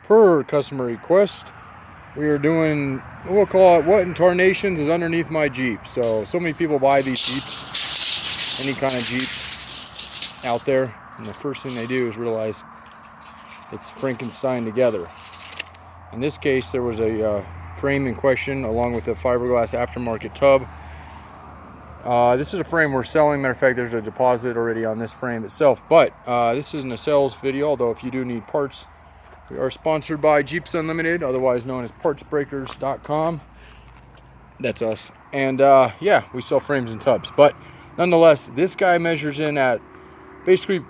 per customer request, we are doing, we'll call it what in tarnations is underneath my Jeep. So many people buy these Jeeps, any kind of Jeep out there, and the first thing they do is realize it's Frankenstein together. In this case, there was a frame in question along with a fiberglass aftermarket tub. This is a frame we're selling. Matter of fact, there's a deposit already on this frame itself, but this isn't a sales video, although if you do need parts, we are sponsored by Jeeps Unlimited, otherwise known as partsbreakers.com. That's us. And yeah, we sell frames and tubs. But nonetheless, this guy measures in at basically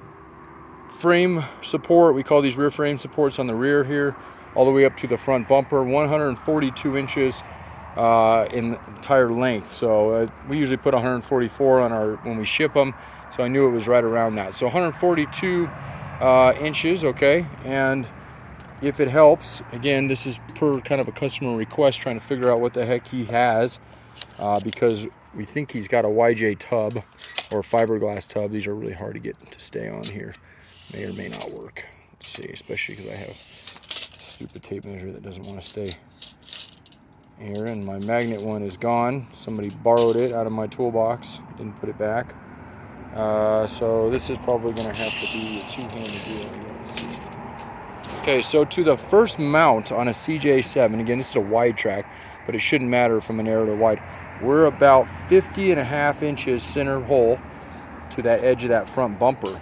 frame support. We call these rear frame supports on the rear here, all the way up to the front bumper, 142 inches in entire length. So we usually put 144 on our when we ship them. So I knew it was right around that. So 142 inches, okay. And if it helps, again, this is per kind of a customer request, trying to figure out what the heck he has, because we think he's got a YJ tub or fiberglass tub. These are really hard to get to stay on here. May or may not work. Let's see, especially because I have a stupid tape measure that doesn't want to stay here, and my magnet one is gone. Somebody borrowed it out of my toolbox, didn't put it back. So this is probably going to have to be a two-handed deal. Let's see. Okay, so to the first mount on a CJ7, again, this is a wide track, but it shouldn't matter from a narrow to wide. We're about 50.5 inches center hole to that edge of that front bumper.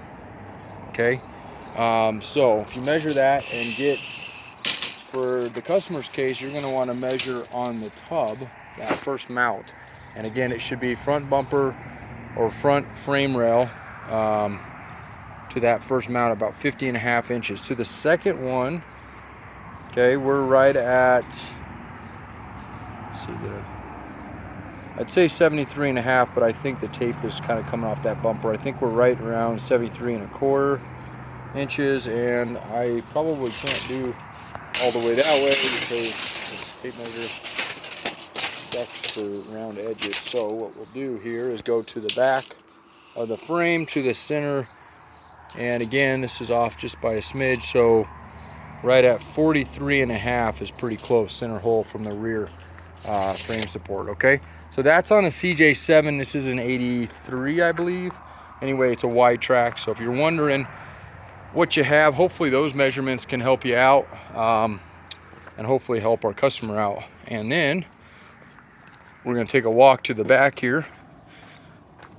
Okay, so if you measure that and get, for the customer's case, you're going to want to measure on the tub, that first mount. And again, it should be front bumper or front frame rail to that first mount, about 50.5 inches. To the second one, okay, we're right at, let's see, I'd say 73.5, but I think the tape is kind of coming off that bumper. I think we're right around 73.25 inches, and I probably can't do all the way that way because this tape measure sucks for round edges. So what we'll do here is go to the back of the frame to the center, and again, this is off just by a smidge, so right at 43.5 is pretty close center hole from the rear frame support. Okay, so that's on a CJ7. This is an 83, I believe. Anyway, it's a wide track, so if you're wondering what you have, hopefully those measurements can help you out, and hopefully help our customer out. And then we're going to take a walk to the back here.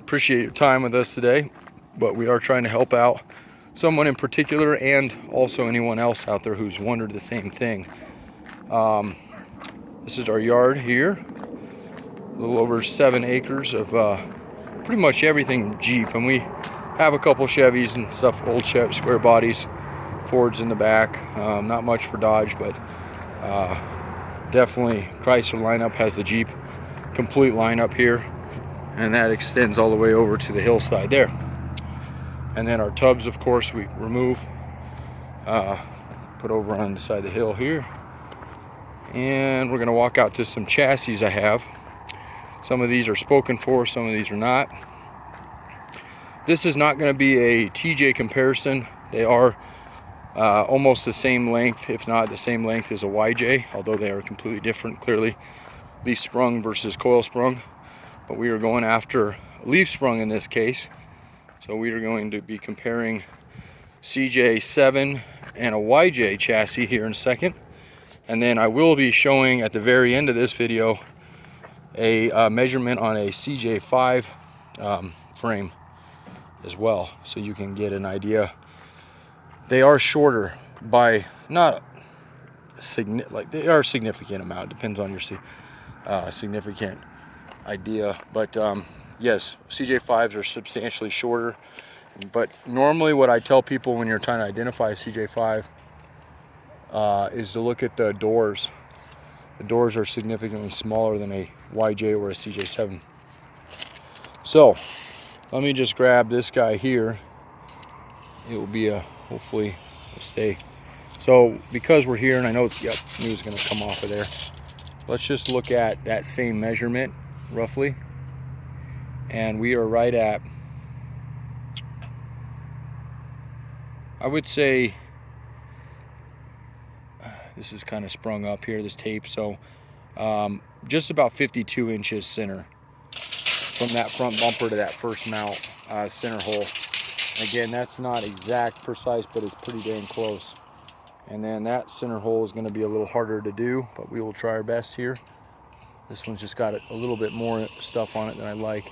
Appreciate your time with us today, but we are trying to help out someone in particular, and also anyone else out there who's wondered the same thing. This is our yard here, a little over 7 acres of pretty much everything Jeep, and we have a couple Chevys and stuff, old square bodies, Fords in the back. Not much for Dodge, but definitely Chrysler lineup has the Jeep complete lineup here, and that extends all the way over to the hillside there. And then our tubs, of course, we remove, put over on the side of the hill here. And we're going to walk out to some chassis I have. Some of these are spoken for, some of these are not. This is not going to be a TJ comparison. They are almost the same length, if not the same length as a YJ, although they are completely different, clearly. Leaf sprung versus coil sprung. But we are going after leaf sprung in this case. So we are going to be comparing CJ7 and a YJ chassis here in a second. And then I will be showing at the very end of this video a measurement on a CJ5 frame as well, so you can get an idea. They are shorter by not like they are a significant amount. Depends on your significant idea, but yes, CJ5s are substantially shorter. But normally what I tell people when you're trying to identify a CJ5 is to look at the doors. The doors are significantly smaller than a YJ or a CJ7. So let me just grab this guy here. It will be hopefully it'll stay. So because we're here, and I know, yep, knew it was going to come off of there. Let's just look at that same measurement roughly, and we are right at, I would say, This is kind of sprung up here, this tape. So just about 52 inches center from that front bumper to that first mount center hole. Again, that's not exact precise, but it's pretty dang close. And then that center hole is going to be a little harder to do, but we will try our best here. This one's just got a little bit more stuff on it than I like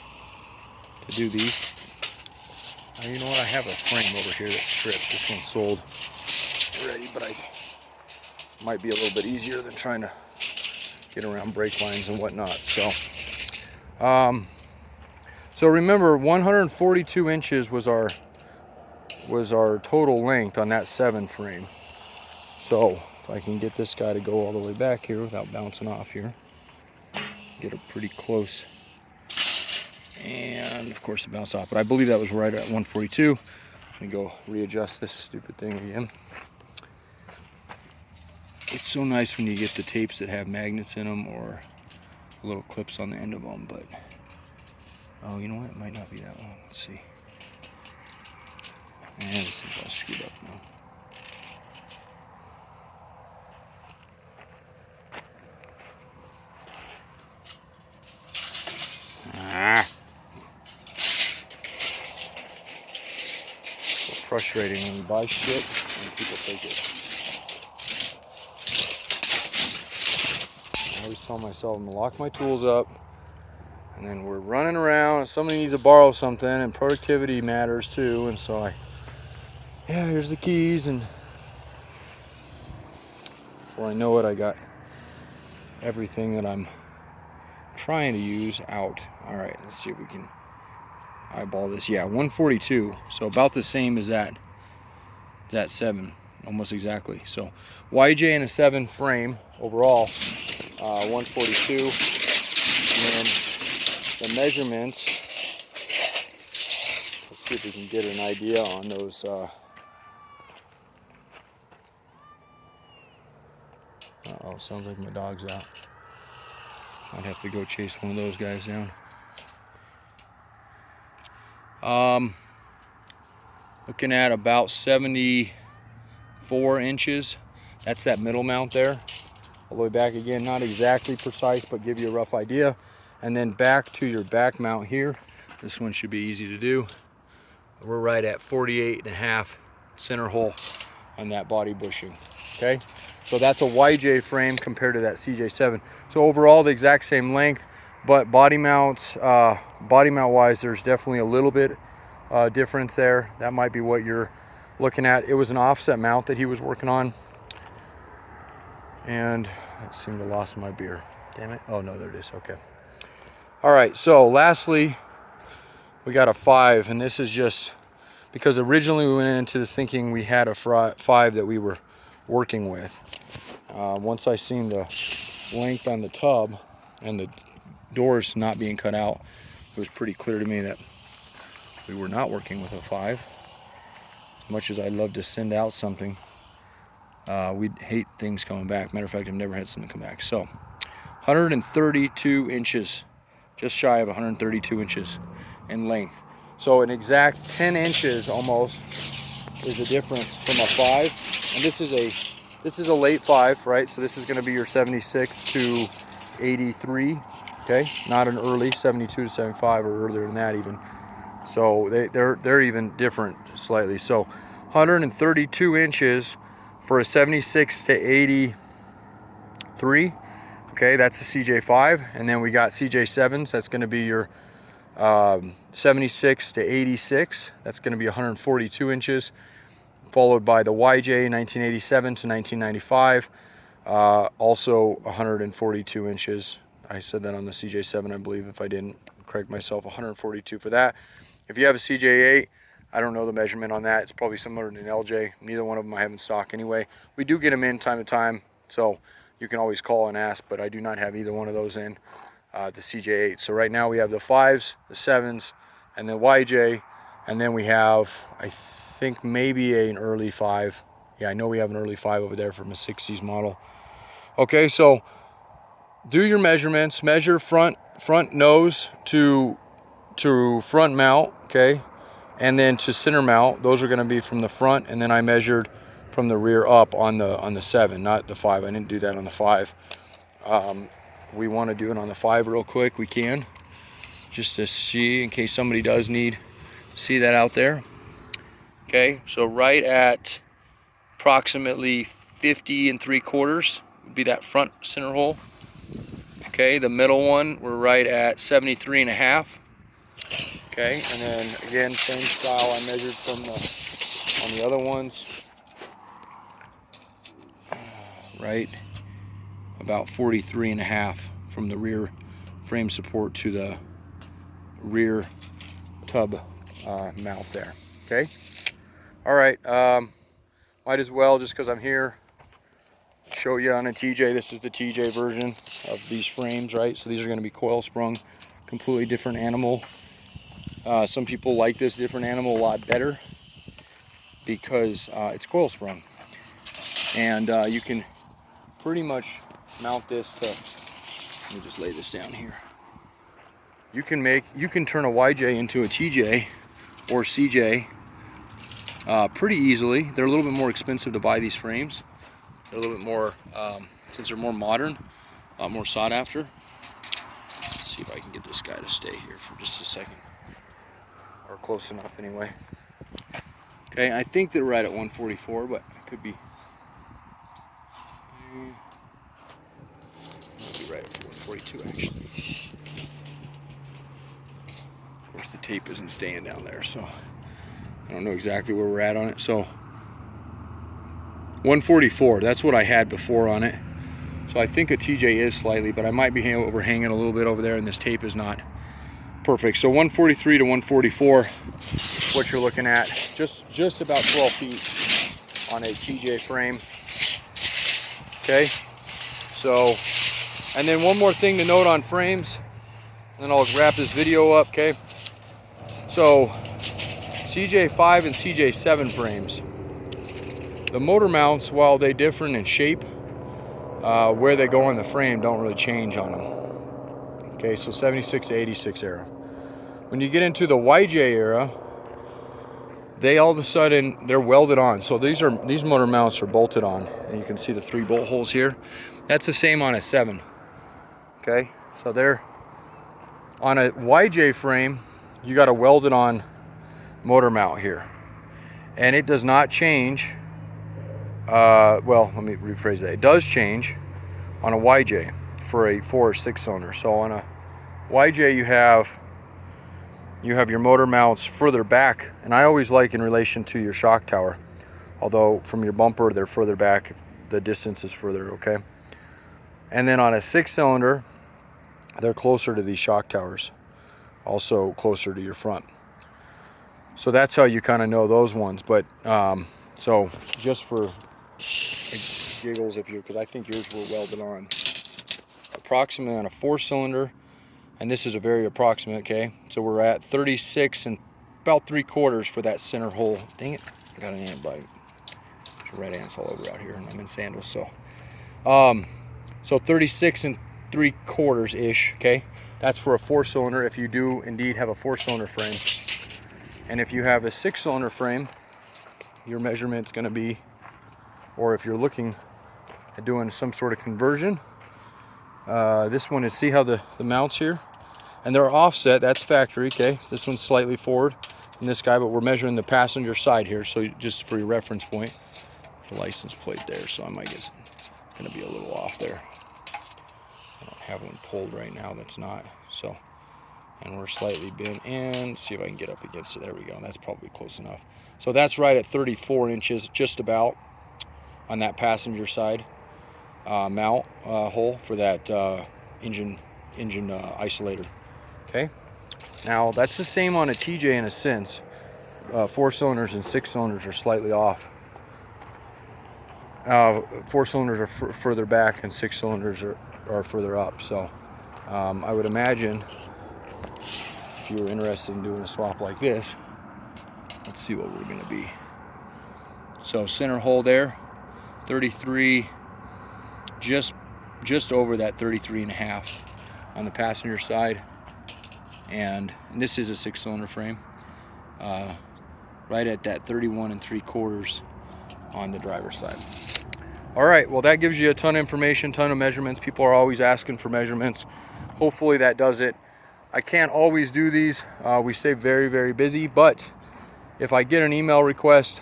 to do these. You know what? I have a frame over here that's stripped. This one's sold already, but I might be a little bit easier than trying to get around brake lines and whatnot. So remember, 142 inches was our total length on that 7 frame. So if I can get this guy to go all the way back here without bouncing off here, get it pretty close, and of course it bounced off, but I believe that was right at 142. Let me go readjust this stupid thing again. It's so nice when you get the tapes that have magnets in them or little clips on the end of them, but oh, you know what? It might not be that one. Let's see. And this is all screwed up now. So frustrating when you buy shit and people take it. I always tell myself I'm gonna lock my tools up, and then we're running around and somebody needs to borrow something, and productivity matters too. And so yeah, here's the keys, and before I know it, I got everything that I'm trying to use out. All right, let's see if we can eyeball this. Yeah, 142, so about the same as that 7, almost exactly. So YJ and a 7 frame overall, 142, and then the measurements, let's see if we can get an idea on those. Uh-oh, sounds like my dog's out. I'd have to go chase one of those guys down. Looking at about 74 inches. That's that middle mount there. All the way back again, not exactly precise, but give you a rough idea. And then back to your back mount here. This one should be easy to do. We're right at 48.5 center hole on that body bushing, okay? So that's a YJ frame compared to that CJ7. So overall, the exact same length, but body mount wise, there's definitely a little bit difference there. That might be what you're looking at. It was an offset mount that he was working on. And I seem to have lost my beer. Damn it. Oh no, there it is. Okay. All right, so lastly, we got a 5, and this is just because originally we went into this thinking we had a 5 that we were working with. Once I seen the length on the tub and the doors not being cut out, it was pretty clear to me that we were not working with a 5. As much as I'd love to send out something, we'd hate things coming back. Matter of fact, I've never had something come back. So 132 inches, just shy of 132 inches in length. So an exact 10 inches almost is the difference from a 5. And this is a late 5, right? So this is going to be your 76 to 83, okay? Not an early 72 to 75 or earlier than that even. So they're even different slightly. So 132 inches for a 76 to 83. Okay, that's a CJ5, and then we got CJ7s. That's going to be your 76 to 86. That's going to be 142 inches, followed by the YJ 1987 to 1995, also 142 inches. I said that on the CJ7, I believe. If I didn't, correct myself. 142 for that. If you have a CJ8, I don't know the measurement on that. It's probably similar to an LJ. Neither one of them I have in stock anyway. We do get them in time to time, so you can always call and ask, but I do not have either one of those in the CJ8. So right now we have the 5s, the 7s, and the YJ, and then we have, I think, maybe an early 5. Yeah, I know we have an early 5 over there from a 60s model. Okay, so do your measurements. Measure front nose to front mount, okay? And then to center mount. Those are going to be from the front, and then I measured from the rear up on the 7, not the 5. I didn't do that on the 5. We want to do it on the 5 real quick. We can, just to see, in case somebody does need to see that out there. Okay, so right at approximately 50 3/4 would be that front center hole. Okay, the middle one, we're right at 73 1/2. Okay, and then again, same style I measured from on the other ones. Right about 43 1/2 from the rear frame support to the rear tub mount there. Okay, all right, might as well, just because I'm here, show you on a TJ. This is the TJ version of these frames, right? So these are going to be coil sprung, completely different animal. Some people like this different animal a lot better because it's coil sprung, and you can pretty much mount this to, let me just lay this down here. You can turn a YJ into a TJ or CJ pretty easily. They're a little bit more expensive to buy these frames. They're a little bit more, since they're more modern, a lot more sought after. Let's see if I can get this guy to stay here for just a second, or close enough anyway. Okay, I think they're right at 144, but it could be. Might be right at 142 actually. Of course, the tape isn't staying down there, so I don't know exactly where we're at on it. So 144, that's what I had before on it. So I think a TJ is slightly, but I might be overhanging a little bit over there, and this tape is not perfect. So 143 to 144, what you're looking at, just about 12 feet on a TJ frame. Okay, so, and then one more thing to note on frames, and then I'll wrap this video up. Okay, so CJ5 and CJ7 frames, the motor mounts, while they differ in shape, where they go on the frame don't really change on them. Okay, so 76 to 86 era. When you get into the YJ era, they all of a sudden, they're welded on. So these motor mounts are bolted on, and you can see the 3 bolt holes here. That's the same on a 7. Okay, so they're on a YJ frame, you got a welded on motor mount here, and it does not change. Well, let me rephrase that. It does change on a YJ for a 4 or 6 cylinder. So on a YJ, you have your motor mounts further back, and I always like in relation to your shock tower, although from your bumper they're further back, the distance is further. Okay, and then on a 6 cylinder, they're closer to these shock towers, also closer to your front. So that's how you kind of know those ones. But so just for giggles, because I think yours were welded on, approximately on a 4 cylinder, and this is a very approximate. Okay, so we're at 36 and about 3/4 for that center hole. Dang it, I got an ant bite. There's red ants all over out here, and I'm in sandals. So so 36 and 3/4 ish. Okay, that's for a 4 cylinder, if you do indeed have a 4 cylinder frame. And if you have a 6 cylinder frame, your measurement's going to be, or if you're looking at doing some sort of conversion, this one is, see how the mounts here, and they're offset, that's factory. Okay, this one's slightly forward in this guy, but we're measuring the passenger side here, so just for your reference point, the license plate there, so I might guess it's going to be a little off there. I don't have one pulled right now that's not, so, and we're slightly bent, and see if I can get up against it. There we go, that's probably close enough. So that's right at 34 inches, just about, on that passenger side mount hole for that engine isolator. Okay, now that's the same on a TJ in a sense. 4 cylinders and 6 cylinders are slightly off. 4 cylinders are further back, and 6 cylinders are further up. So I would imagine if you were interested in doing a swap like this, let's see what we're going to be. So center hole there, 33, just over that 33 1/2 on the passenger side, and this is a 6 cylinder frame, right at that 31 3/4 on the driver's side. All right, well, that gives you a ton of information, ton of measurements. People are always asking for measurements. Hopefully that does it. I can't always do these. We stay very, very busy, but if I get an email request,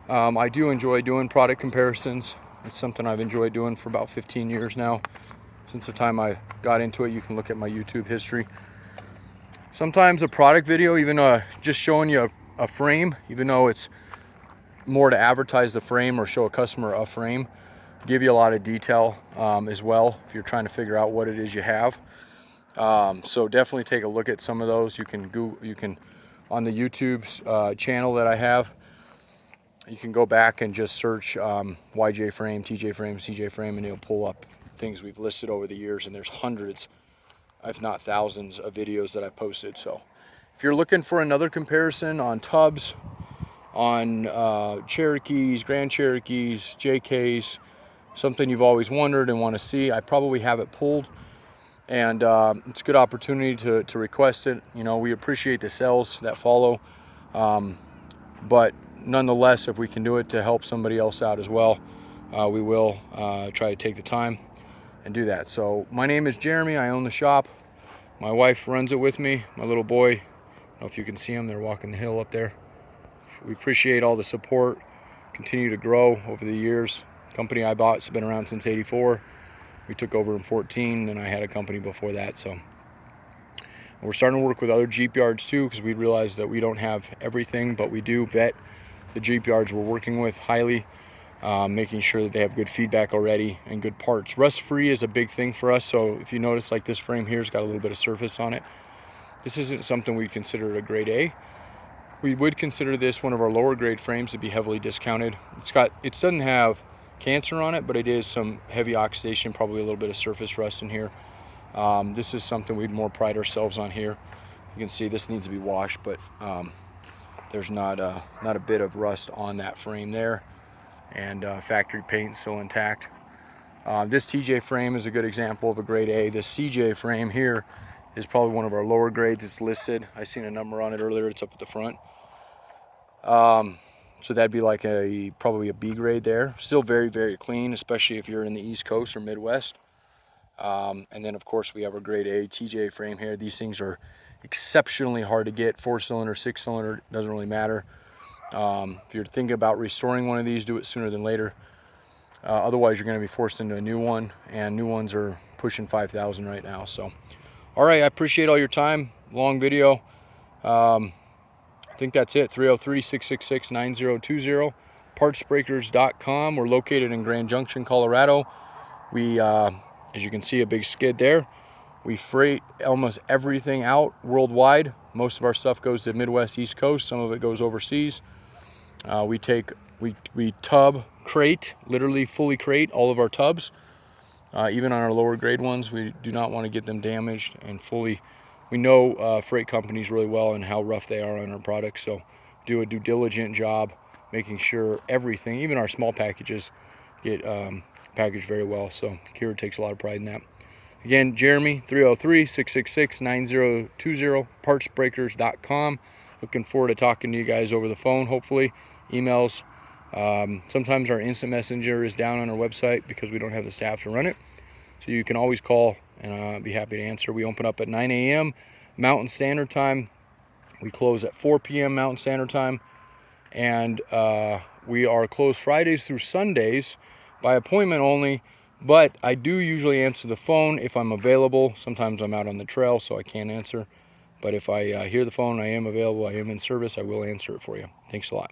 I do enjoy doing product comparisons. It's something I've enjoyed doing for about 15 years now. Since the time I got into it, you can look at my YouTube history. Sometimes a product video, even just showing you a frame, even though it's more to advertise the frame or show a customer a frame, give you a lot of detail as well if you're trying to figure out what it is you have. So definitely take a look at some of those. You can on the YouTube channel that I have, you can go back and just search YJ frame, TJ frame, CJ frame, and it'll pull up things we've listed over the years, and there's hundreds, if not thousands, of videos that I posted. So if you're looking for another comparison on tubs, on Cherokees, Grand Cherokees, JKs, something you've always wondered and want to see, I probably have it pulled, and it's a good opportunity to request it. You know, we appreciate the sales that follow, but nonetheless, if we can do it to help somebody else out as well, we will try to take the time and do that. So my name is Jeremy. I own the shop. My wife runs it with me. My little boy, I don't know if you can see them, they're walking the hill up there. We appreciate all the support, continue to grow over the years. The company I bought has been around since '84. We took over in 14, and I had a company before that. So we're starting to work with other Jeep yards too, because we realize that we don't have everything, but we do vet the Jeep yards we're working with highly, making sure that they have good feedback already and good parts. Rust-free is a big thing for us. So if you notice, like this frame here's got a little bit of surface on it. This isn't something we consider a grade A. We would consider this one of our lower grade frames to be heavily discounted. It doesn't have cancer on it, but it is some heavy oxidation, probably a little bit of surface rust in here. This is something we'd more pride ourselves on here. You can see this needs to be washed, but there's not a bit of rust on that frame there, and factory paint still intact. This TJ frame is a good example of a grade A. This CJ frame here is probably one of our lower grades. It's listed. I seen a number on it earlier. It's up at the front. So that'd be like probably a B grade there. Still very, very clean, especially if you're in the East Coast or Midwest. And then of course we have our grade A TJ frame here. These things are exceptionally hard to get. 4-cylinder, 6-cylinder, doesn't really matter. If you're thinking about restoring one of these, do it sooner than later. Otherwise you're going to be forced into a new one, and new ones are pushing 5,000 right now. So all right, I appreciate all your time. Long video. I think that's it. 303-666-9020, partsbreakers.com. We're located in Grand Junction, Colorado. We, as you can see, a big skid there. We freight almost everything out worldwide. Most of our stuff goes to Midwest, East Coast. Some of it goes overseas. We tub crate, literally fully crate all of our tubs. Even on our lower grade ones, we do not want to get them damaged and fully. We know freight companies really well and how rough they are on our products, so do a due diligent job making sure everything, even our small packages, get packaged very well. So Kira takes a lot of pride in that. Again, Jeremy, 303-666-9020, partsbreakers.com. Looking forward to talking to you guys over the phone, hopefully, emails. Sometimes our instant messenger is down on our website because we don't have the staff to run it. So you can always call, and I'll be happy to answer. We open up at 9 a.m. Mountain Standard Time. We close at 4 p.m. Mountain Standard Time. And we are closed Fridays through Sundays by appointment only. But I do usually answer the phone if I'm available. Sometimes I'm out on the trail, so I can't answer. But if I hear the phone, I am available, I am in service, I will answer it for you. Thanks a lot.